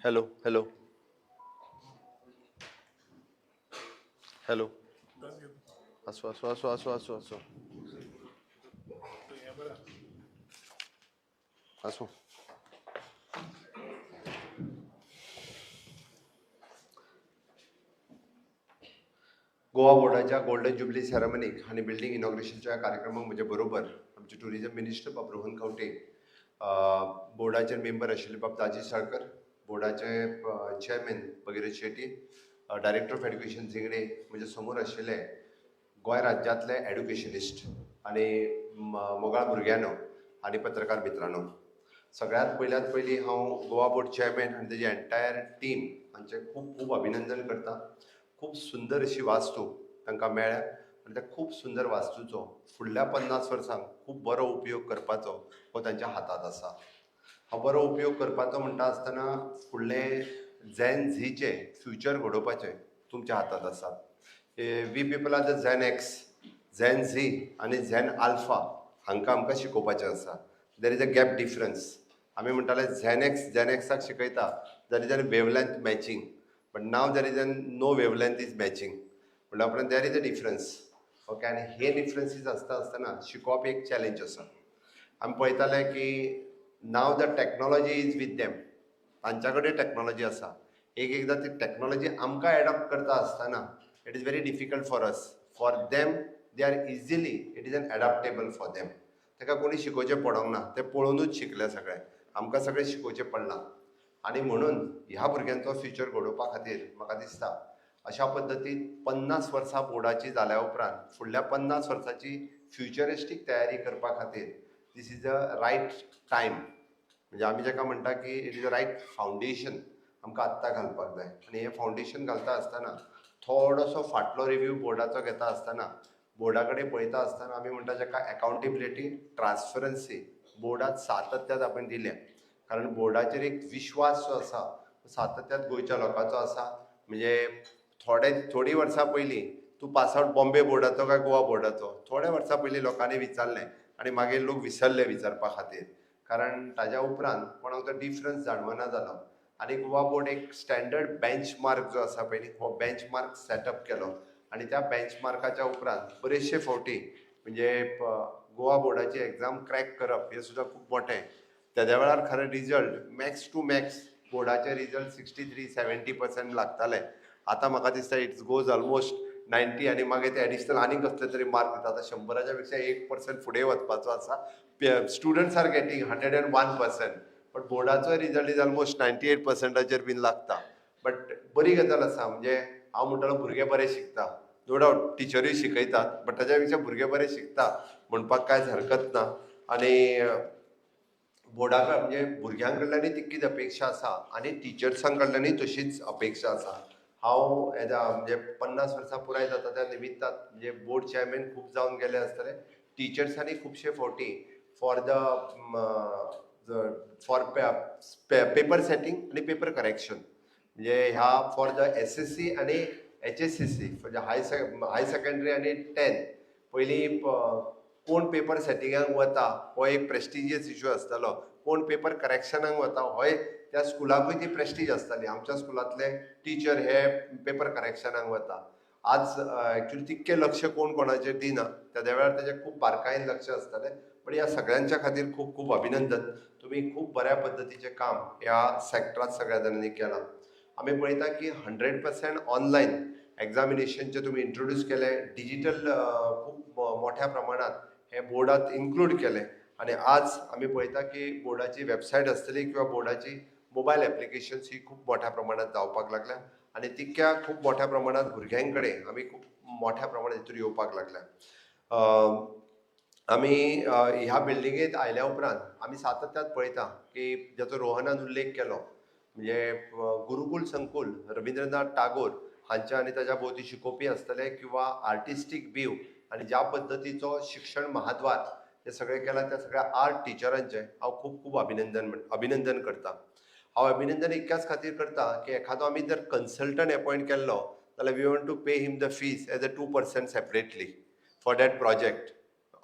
Hello hello hello असो असो असो असो असो असो असो गोवा बोर्डाच्या गोल्डन ज्युबिली सेरेमनीक आणि बिल्डिंग इनॉग्रेशनच्या कार्यक्रमाक म्हजे बरोबर आमचे टुरिझम मिनिस्टर बाब रोहन खंवटे, बोर्डाचे मेंबर आशिल्ले बाब दाजी साळकर, बोर्डाचे chairman Bhagirath Shetty, director of education Zingade, म्हणजे समोर आशिल्ले गोंय राज्यांतले एड्युकेशनिस्ट आणि मोगाळ भुरग्यांनो आणि पत्रकार मित्रांनो, सगळ्यात पयली हांव गोवा बोर्ड चेअरमॅन आनी तेजी एंटायर टीम हांचे खूब खूब अभिनंदन करता. खूब सुंदर अशी वास्तू तांकां मेळ्ळ्या आनी त्या खूब सुंदर वास्तूचो फुडल्या 50 वर्सांक खूब बरो उपयोग करपाचो हो तांच्या हातांत आसा. हो बरो उपयोग करपाचो म्हणटा आसतना फुडले झेन झीचे फ्युचर घडोवपाचें तुमच्या हातांत आसा. We people are the Gen X, Gen Z आनी झेन आल्फा हांकां आमकां शिकोवपाचें आसा. There is a gap difference. आमी म्हणटाले झेन एक्साक शिकयता there is a wavelength matching, but now there is a no wavelength is matching. म्हणल्या उपरांत there is a difference. Okay, आनी हे डिफरन्सीस आसतना शिकोवप एक चॅलेंज आसा. आमी पळयताले की नाव the technology is with them. तांच्या कडेन टॅक्नॉलॉजी आसा. एकदां ती टॅक्नॉलॉजी आमकां एडॉप्ट करता आसतना it is very difficult for us. For them they are easily it is an adaptable for them. ताका कोणी शिकोवचें पडोंक ना, ते पळोवनूच शिकले सगळे. आमकां सगळें शिकोवचें पडलां. आनी म्हणून ह्या भुरग्यांचो फ्युचर घडोवपा खातीर म्हाका दिसता अशा पद्दतीन 50 वर्सां बोर्डाची जाल्या उपरांत फुडल्या 50 वर्सांची फ्युचरिस्टीक तयारी करपा खातीर this is a right time. म्हणजे आमी जाका म्हणटा की it is a right foundation आमकां आत्तां घालपाक जाय. आनी हें फावंडेशन घालता आसतना थोडोसो फाटलो रिव्यू बोर्डाचो घेता आसतना बोर्डा कडेन पळयता आसतना आमी म्हणटा जाका अकावंटेबिलिटी, ट्रान्सपरन्सी बोर्डात सातत्यात आपण दिल्या. कारण बोर्डाचेर एक विश्वास जो आसा सातत्यात गोंयच्या लोकांचो आसा. म्हणजे थोडी वर्सां पयलीं तूं पास आवट बॉम्बे बोर्डाचो काय गोवा बोर्डाचो, थोड्या वर्सां पयलीं लोकांनी विचारलें आनी मागीर लोक विसरले विचारपा खातीर. कारण ताज्या उपरांत कोणाक तो डिफरन्स जाणवना जालो. आनी गोवा बोर्ड एक स्टँडर्ड बेंचमार्क जो आसा पळय न्ही, हो बेंचमार्क सेटअप केलो. आनी त्या बेंचमार्काच्या उपरांत बरेचशे फावटी म्हणजे गोवा बोर्डाची एग्जाम क्रॅक करप हें सुद्दां खूब मोठें. तेद्या वेळार खरें रिजल्ट मॅक्स टू मॅक्स बोर्डाचे रिजल्ट 63-70% लागताले. आतां म्हाका दिसता इट्स गोज ऑलमोस्ट 90 आनी मागीर ते एडिशनल आनी कसले तरी मार्क दिता. आतां 100च्या पेक्षा 1% फुडें वचपाचो आसा. स्टुडंट्स आर गेटींग 101%, बट बोर्डाचो रिजल्ट इज ऑलमोस्ट 98%चेर बीन लागता. बट बरी गजाल आसा. म्हणजे हांव म्हणटलो भुरगे बरे शिकता, नो डावट टिचरूय शिकयतात, बट ताच्या पेक्षा भुरगे बरे शिकता म्हणपाक कांयच हरकत ना. आनी बोर्डा म्हणजे भुरग्यां कडल्यानूय तितकीच अपेक्षा आसा आनी टिचर्सां कडल्यानूय तशीच अपेक्षा आसा. हांव म्हणजे 50 वर्सां पुराय जाता त्या निमित्तान म्हणजे बोर्ड चेअरमॅन खूब जावन गेले आसतले. टिचर्सांनी खुबशे फावटी फॉर पेपर सेटींग आनी पेपर करेक्शन म्हणजे ह्या फॉर द SSC आनी HSCC म्हणजे हाय सेकंडरी आनी 10th पयलीं कोण पेपर सेटिंगाक वता हो एक प्रेस्टिजियस इश्यू आसतालो. कोण पेपर करेक्शनाक वता होय त्या स्कुलाकूय ती प्रेस्टीज आसताली. आमच्या स्कुलांतले टिचर हे पेपर करेक्शनाक वता. आज एक्चुअली तितकें लक्ष कोण कोणाचेर दिना. त्या वेळार तेजें खूब बारकायेन लक्ष आसतालें. पण ह्या सगळ्यांच्या खातीर खूब खूब अभिनंदन. तुमी खूब बऱ्या पद्दतीचें काम ह्या सॅक्टरांत सगळ्या जाणांनी केलां. आमी पळयता की 100% ऑनलायन एग्जामिनेशनचे तुमी इंट्रोड्यूस केले. डिजिटल खूब मोठ्या प्रमाणात हे बोर्डात इन्क्लूड केले. आनी आज आमी पळयता की बोर्डाची वेबसायट आसतली किंवा बोर्डाची मोबायल एप्लिकेशन्स ही खूब मोठ्या प्रमाणात जावपाक लागल्या. आनी तितक्या खूब मोठ्या प्रमाणात भुरग्यां कडेन आमी खूब मोठ्या प्रमाणात हितून येवपाक लागल्या. आमी ह्या बिल्डिंगेंत आयल्या उपरांत आमी सातत्यात पळयता की जाचो रोहनान उल्लेख केलो म्हणजे गुरुकुल संकुल रविंद्रनाथ टागोर हांच्या आनी ताच्या भोवती शिकोवपी आसतले किंवा आर्टिस्टीक व्यू आनी ज्या पद्दतीचो शिक्षण महाद्वार हे सगळें केलां त्या सगळ्या आर्ट टिचरांचें हांव खूब खूब अभिनंदन करता. हांव अभिनंदन इतक्याच खातीर करता की एखादो आमी जर कन्सल्टंट अपॉयंट केल्लो जाल्यार we want to pay him the fees as a 2% separately for that project.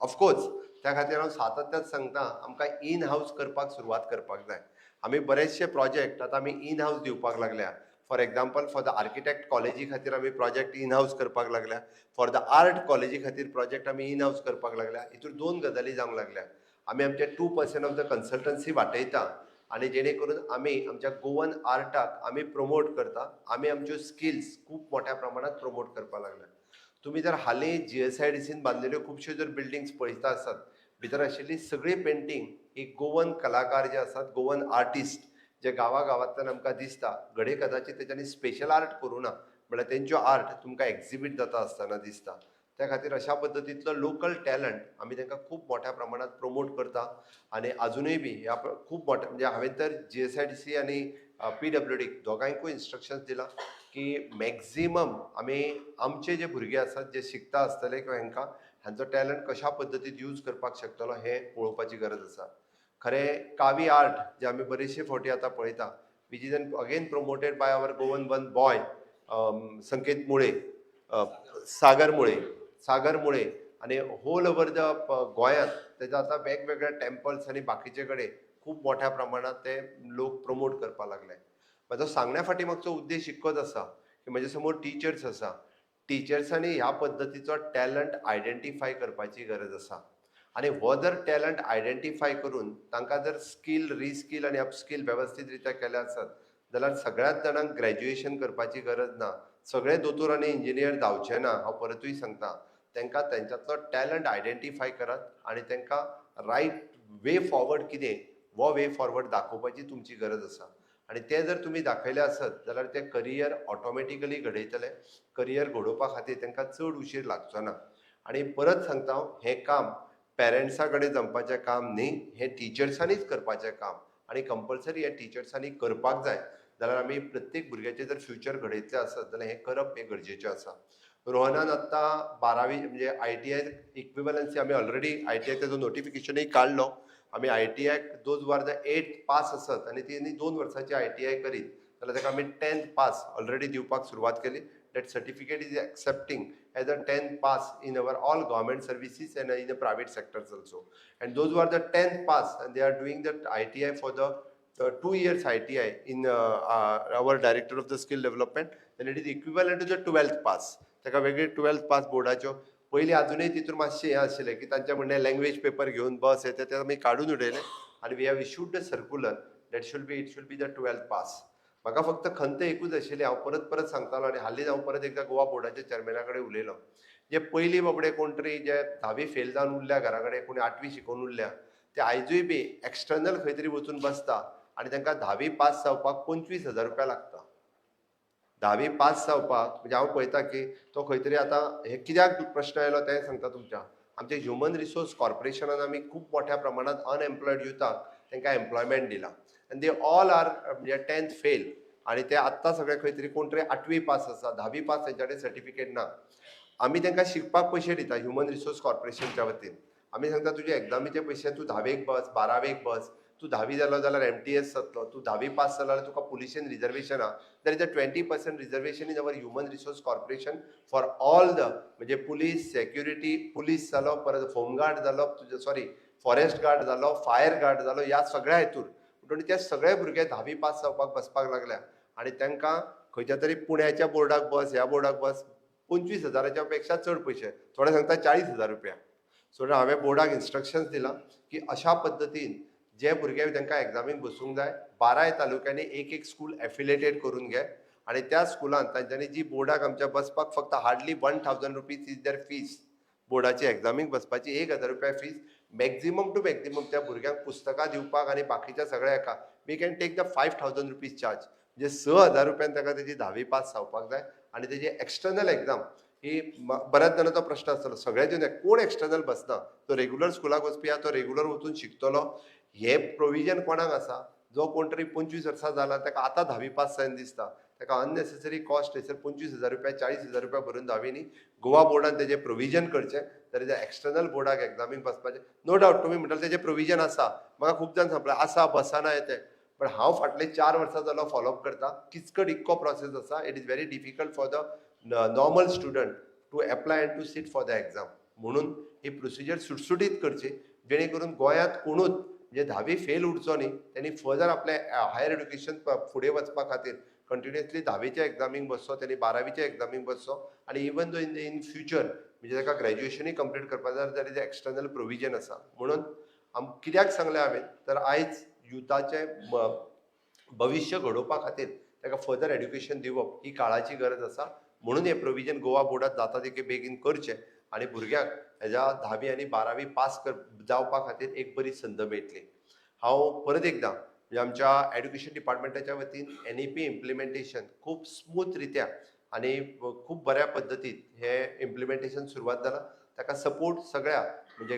Of course त्या खातीर हांव सातत्यात सांगता आमकां इन हावस करपाक सुरवात करपाक जाय. आमी बरेचशे प्रोजेक्ट आतां आमी इन हाऊस दिवपाक लागल्या. For example for the architect कॉलेजी खातीर आमी प्रोजेक्ट इन हाऊस करपाक लागल्या. फॉर द आर्ट कॉलेजी खातीर प्रोजेक्ट आमी इन हाऊस करपाक लागल्या. हितून 2 गजाली जावंक लागल्या. आमी आमचे 2% ऑफ द कन्सल्टन्सी वांटयता आनी जेणे करून आमी आमच्या गोवन आर्टाक आमी प्रमोट करता. आमी आमच्यो स्किल्स खूब मोठ्या प्रमाणात प्रमोट करपाक लागल्या. तुम्ही जर हालीं GSIDCन बांदलेल्यो खुबश्यो जर बिल्डिंग्स पळयता आसात, भितर आशिल्ली सगळी पेंटिंग ही गोवन कलाकार जे आसात, गोवन आर्टिस्ट जे गांवांतल्यान आमकां दिसता. घडये कदाचित तेच्यांनी स्पेशल आर्ट करूं ना, म्हळ्यार तेंच्यो आर्ट तुमकां एक्झिबीट जाता आसतना दिसता. त्या खातीर अशा पद्दतींतलो लोकल टॅलंट आमी तांकां खूब मोठ्या प्रमाणात प्रमोट करता आनी अजुनूय बी ह्या खूब मोठ्या म्हणजे हांवें तर GSIDC आनी PWD दोगांयकूय इन्स्ट्रक्शन्स दिला की मॅक्झिमम आमी आमचे जे भुरगे आसात जे शिकता आसतले किंवा हांचो टॅलंट कशा पद्दतीन यूज करपाक शकतलो हें पळोवपाची गरज आसा. खरें कावी आर्ट जे आमी बरेचशे फावटी आतां पळयता, which is again promoted by our Goan one boy Sanket मुळे, सागर मुळे आनी होल ओवर द गोंयांत तेजे आतां वेगवेगळ्या टेम्पल्स आनी बाकीचे कडेन खूब मोठ्या प्रमाणात ते लोक प्रमोट करपाक लागले. म्हाजो सांगण्या फाटी मागचो उद्देश इतकोच आसा की म्हजे समोर टिचर्स आसा. टिचर्सांनी ह्या पद्दतीचो टॅलंट आयडेंटिफाय करपाची गरज आसा आनी हो जर टॅलंट आयडेंटिफाय करून तांकां जर स्कील रिस्कील आनी अपस्कील वेवस्थीत रित्या केले आसत जाल्यार सगळ्याच जाणांक ग्रॅज्युएशन करपाची गरज ना. सगळे दोतोर आनी इंजिनियर जावचे ना. हांव परतूय सांगता, तांकां तेंच्यांतलो टॅलंट आयडेंटिफाय करात आनी तांकां रायट वे फॉरवर्ड कितें हो वे फॉरवर्ड दाखोवपाची तुमची गरज आसा. आनी ते जर तुमी दाखयले आसत जाल्यार ते करियर ऑटोमॅटिकली घडयतले. करियर घडोवपा खातीर तांकां चड उशीर लागचो ना. आनी परत सांगता हांव, हें काम पेरंट्सा कडेन जमपाचें काम न्ही, हें टिचर्सांनीच करपाचें काम आनी कंपल्सरी हें टिचर्सांनी करपाक जाय. जाल्यार आमी प्रत्येक भुरग्याचें जर फ्युचर घडयतले आसत जाल्यार हें करप हें गरजेचें आसा. रोहनान आत्तां 12वी म्हणजे ITI इक्विवलन्सी आमी ऑलरेडी ITI तेजो नोटिफिकेशनूय काडलो. आमी ITI those were the 8th pass आसत आनी तेणी 2 वर्सांची ITI करीत जाल्यार ताका आमी 10th पास ऑलरेडी दिवपाक सुरवात केली. That certificate is accepting as a 10th pass in our all government services and in the private sectors also. And those who are the 10th pass and they are doing the ITI for the 2 years ITI in our director of the skill development, then it is equivalent to the 12th pass. ताका वेगळी 12th pass बोर्डाच्यो पयलीं अजूनही तितून मातशें हें आशिल्लें की तांचे म्हणणें लँग्वेज पेपर घेवन बस येता ते आमी काडून उडयले आनी we have issued the circular that it should be the 12th pass. म्हाका फक्त खंत एकूच आशिल्ली, हांव परत परत सांगतालो आनी हालींच हांव परत एकदां गोवा बोर्डाच्या चेअरमॅना कडेन उलयलो. जे पयलीं बाबडे कोण तरी जे 10वी फेल जावन उरल्या घरा कडेन, कोणी 8वी शिकून उरल्या, ते आयजूय बी एक्सटर्नल खंय तरी वचून बसता आनी तांकां 10वी पास जावपाक 25,000 रुपया लागता. 10वी पास जावपाक म्हणजे हांव पळयता की तो खंय तरी आतां हे कित्याक प्रश्न आयलो तें सांगता तुमच्या. आमच्या ह्युमन रिसोर्स कॉर्पोरेशनान आमी खूब मोठ्या प्रमाणात अनएम्प्लॉयड युथाक तांकां एम्प्लॉयमेंट दिला आनी दे ऑल आर म्हणजे 10th फेल आनी ते आत्तां सगळे खंय तरी कोण तरी 8वी पास आसा, 10वी पास तेंच्या कडेन सर्टिफिकेट ना. आमी तांकां शिकपाक पयशे दिता ह्युमन रिसोर्स कॉर्पोरेशनच्या वतीन. आमी सांगता तुजे एग्जामीचे पयशे तूं 10वेक बस, 12वेक बस, तूं 10वी जालो जाल्यार MTS जातलो, तूं 10वी पास जालो जाल्यार तुका पुलिशेन रिजर्वेशन आहा. देर is a 20% reservation in our human resource corporation for all the म्हणजे पुलीस, सेक्युरिटी, पुलीस जालो, परत होमगार्ड जालो, तुजे सॉरी फॉरेस्ट गार्ड जालो, फायर गार्ड जालो, ह्या सगळ्या हितून म्हणून ते सगळे भुरगे 10वी पास जावपाक बसपाक लागल्या आनी तांकां खंयच्या तरी पुण्याच्या बोर्डाक बस, ह्या बोर्डाक बस 25,000च्या पेक्षा चड पयशे, थोडे सांगता 40,000 रुपया. सो हांवें बोर्डाक इन्स्ट्रक्शन्स दिला की अशा पद्दतीन जे भुरगे तांकां एग्जामीक बसूंक जाय 12 तालुक्यांनी एक स्कूल एफिलेटेड करून घे आनी त्या स्कुलांत तांच्यांनी जी बोर्डाक आमच्या बसपाक फक्त hardly 1,000 rupees is there fees. बोर्डाची एग्जामीक बसपाची 1,000 रुपया फीस. मॅक्झिमम टू मॅक्झिमम त्या भुरग्यांक पुस्तकां दिवपाक आनी बाकीच्या सगळ्या हेका we can take the 5,000 rupees charge. म्हणजे 6,000 रुपयान ताका तेजी 10वी पास जावपाक जाय आनी तेजी एक्सटर्नल एग्जाम ही बऱ्याच जाणांचो प्रश्न आसतलो, सगळ्याच कोण एक्सटर्नल बसना, तो रेग्युलर स्कुलाक वचपी आहा, तो रेग्युलर वचून शिकतलो. हे प्रोविजन कोणाक आसा, जो कोण तरी 25 वर्सां जाला ताका आतां 10वी पास जायन दिसता, ताका अननेसेसरी कॉस्ट थंयसर 25,000 रुपया 40,000 रुपया भरून 10वी न्ही. गोवा बोर्डान तेजें प्रोविजन करचें, तर एक्सटर्नल बोर्डाक एग्जामीक बसपाचें. नो डावट तुमी म्हणटाले तेजें प्रोविजन आसा, म्हाका खूब जाण सांगलें आसा बसना येते, पण हांव फाटले 4 वर्सां जालो फॉलोअप करता. किचकट इतको प्रोसेस आसा, it is very difficult for the normal student to apply and to sit for the exam. म्हणून ही प्रोसिजर सुटसुटीत करची जेणे करून गोंयांत कोणूच म्हणजे 10वी फेल उरचो न्ही, त्यांनी फर्दर आपले हायर एड्युकेशन फुडें वचपा खातीर कंटिन्युअसली 10वीच्या एग्जामीक बसचो, त्यांनी 12वीच्या एग्जामीक बसचो आणि इवन दो इन फ्युचर म्हणजे ताका ग्रॅज्युएशनूय कंप्लीट करपाक जाय जाल्यार तेजें एक्सटर्नल प्रोविजन आसा. म्हणून कित्याक सांगलें हांवें तर आयज युथाचें भविश्य घडोवपा खातीर ताका फर्दर एड्युकेशन दिवप ही काळाची गरज आसा. म्हणून हें प्रोविजन गोवा बोर्डात जाता तितके बेगीन करचें आनी भुरग्यांक हेज्या 10वी आनी 12वी पास जावपा खातीर एक बरी संद मेळटली. हांव परत एकदां म्हणजे आमच्या एड्युकेशन डिपार्टमेंटाच्या वतीन NEP इम्प्लिमेंटेशन खूब स्मूथ रित्या आनी खूब बऱ्या पद्दतीन हे इम्प्लिमेंटेशन सुरवात जालां. ताका सपोर्ट सगळ्या म्हणजे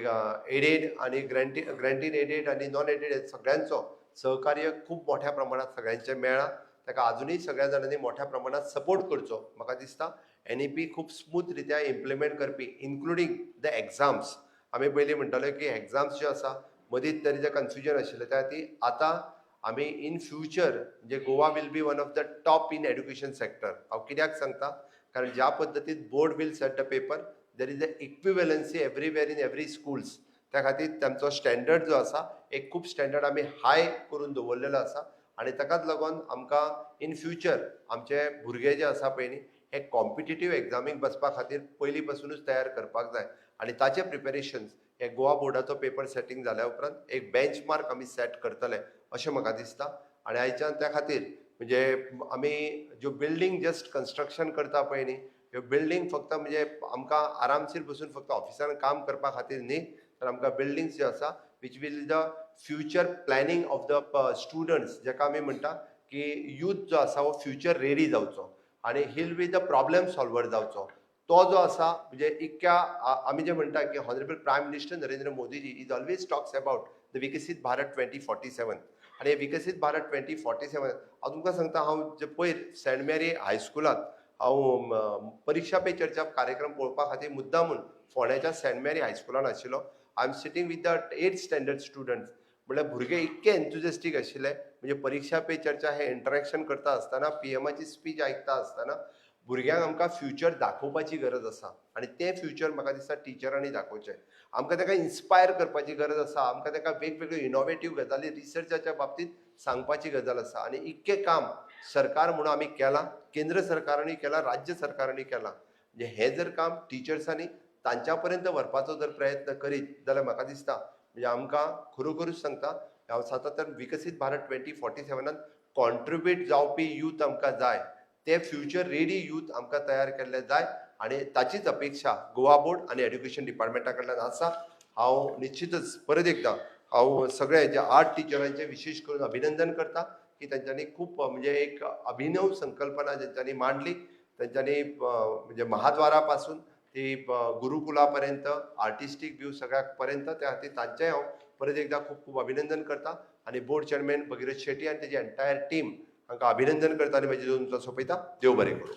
एडेड आनी ग्रँटीड एडेड आनी नॉन एडेड सगळ्यांचो सहकार्य खूब मोठ्या प्रमाणात सगळ्यांचे मेळ्ळां. ताका अजुनूय सगळ्या जाणांनी मोठ्या प्रमाणात सपोर्ट करचो. म्हाका दिसता NEP खूब स्मूथ रित्या implement Karpi including the exams. आमी पयलीं म्हणटाले की एग्जाम्स ज्यो आसा मदींच तरी जें कन्फ्युजन आशिल्लें त्या खातीर आतां आमी इन फ्युचर म्हणजे Goa will be one of the top in education sector. हांव कित्याक सांगता कारण ज्या पद्दतीन board will set the paper there is a equivalency everywhere in every schools. त्या खातीर तांचो स्टँडर्ड जो आसा एक खूब स्टँडर्ड आमी हाय करून दवरलेलो आसा आनी ताकाच लागून आमकां इन फ्युचर आमचे भुरगे जे आसा पळय न्ही हे कॉम्पिटिटीव एग्जामीक बसपा खातीर पयलीं पासूनच तयार करपाक जाय आनी ताचे प्रिपेरेशन्स हे गोवा बोर्डाचो पेपर सेटींग जाल्या उपरांत एक बेंचमार्क आमी सेट करतले अशें म्हाका दिसता. आनी आयच्यान त्या खातीर म्हणजे आमी ज्यो बिल्डींग जस्ट कन्स्ट्रक्शन करता पळय न्ही ह्यो बिल्डींग फक्त म्हणजे आमकां आरामशीर बसून फक्त ऑफिसान काम करपा खातीर न्ही तर आमकां बिल्डींग्स ज्यो आसा which will the future planning of the students जेका आमी म्हणटा की यूथ जो आसा हो फ्युचर रेडी जावचो आनी he'll be the problem solver जावचो. तो जो आसा म्हणजे इतक्या आमी जे म्हणटा की honourable prime minister Narendra Modiji is always talks about the Viksit Bharat 2047 आनी हे विकसीत भारत 2047 हांव तुमकां सांगता हांव जे पयर सेंट मेरी हायस्कुलांत हांव परीक्षा पे चर्चा कार्यक्रम पळोवपा खातीर मुद्दामून फोंड्याच्या सेंट मेरी हायस्कुलान आशिल्लो. I am sitting with the 8th standard students. म्हळ्यार भुरगे इतके एन्थुजिस्टीक आशिल्ले म्हणजे परीक्षा पे चर्चा हे इंटरॅक्शन करता आसतना PMची स्पीच आयकता आसतना भुरग्यांक आमकां फ्युचर दाखोवपाची गरज आसा आनी तें फ्युचर म्हाका दिसता टिचरांनी दाखोवचें. आमकां ताका इन्स्पायर करपाची गरज आसा. आमकां ताका वेगवेगळ्यो इनोवेटीव गजाली रिसर्चाच्या बाबतींत सांगपाची गजाल आसा आनी इतकें काम सरकार म्हणून आमी केलां. केंद्र सरकारानूय केलां, राज्य सरकारानूय केलां. म्हणजे हें जर काम टिचर्सांनी तांच्या पर्यंत व्हरपाचो जर प्रयत्न करीत जाल्यार म्हाका दिसता म्हणजे आमकां खरोखरूच सांगता हांव सतत विकसीत भारत 2047 कॉन्ट्रिब्यूट जावपी यूथ आमकां जाय. ते फ्युचर रेडी यूथ आमकां तयार केल्ले जाय आनी ताचीच अपेक्षा गोवा बोर्ड आनी एड्युकेशन डिपार्टमेंटा कडल्यान आसा. हांव निश्चितच परत एकदां हांव सगळे जे 8 टिचरांचे विशेश करून अभिनंदन करता की तेंच्यांनी खूब म्हणजे एक अभिनव संकल्पना जेंच्यांनी मांडली. तेंच्यांनी म्हणजे महाद्वारा पासून ती गुरुकुला पर्यंत आर्टिस्टीक व्यू सगळ्या पर्यंत त्या खातीर तांचें हांव परत एकदां खूब खूब अभिनंदन करता आनी बोर्ड चेअरमॅन भगीरथ शेट्टी आनी तेजी एंटायर टीम हांकां अभिनंदन करता आनी म्हजी दोन सोंपयता. देव बरें करूं.